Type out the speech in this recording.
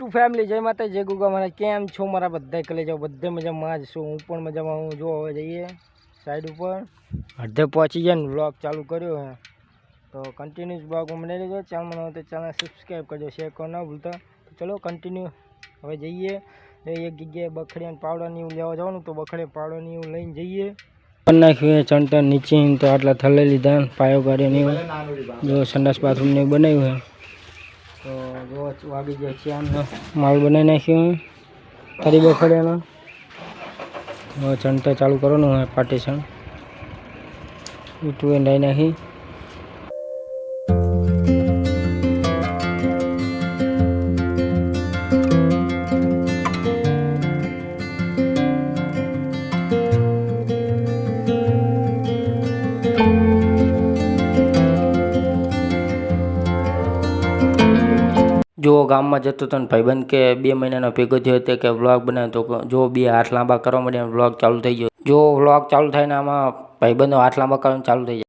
YouTube family જય માતા જય ગુગા મારા કેમ છો મારા બધા કલે જાઓ બધે મજામાં જ છું હું પણ મજામાં હું જો હવે જઈએ સાઈડ ઉપર અડધે પહોંચી ગયા ને વ્લોગ ચાલુ કર્યો હે તો કન્ટિન્યુઅસ બ્લોગમાં મને રહેજો ચેનલ બનાવો તો ચેનલ સબસ્ક્રાઈબ કરજો શેર કરો ના ભૂલતા તો ચલો કન્ટિન્યુ હવે જઈએ એક જગ્યાએ બખડી અને પાવડાની એવું લેવા જવાનું તો બખડે પાવડાની એવું લઈને જઈએ કરી નાખ્યું ચણતર નીચે તો આટલા થલે લીધા પાયો કર્યો જો સંડાસ બાથરૂમને બનાવ્યું હે તો જો વાગી જાય છે આમ માલ બનાવી નાખ્યો ફરી બખડ્યાનો ચણતર ચાલુ કરવાનું હોય પાર્ટીશન ઈટું લાવી નાખી જો ગામમાં જતો હતો ને ભાઈબંધ કે 2 મહિનાનો ભેગો થયો હતો કે વ્લોગ બનાવ્યો તો જો 2 હાથ લાંબા કરવા માંડ્યા વ્લોગ ચાલુ થઈ ગયો જો વ્લોગ ચાલુ થાય ને આમાં ભાઈબંધો હાથ લાંબા કરવાનું ચાલુ થઈ જાય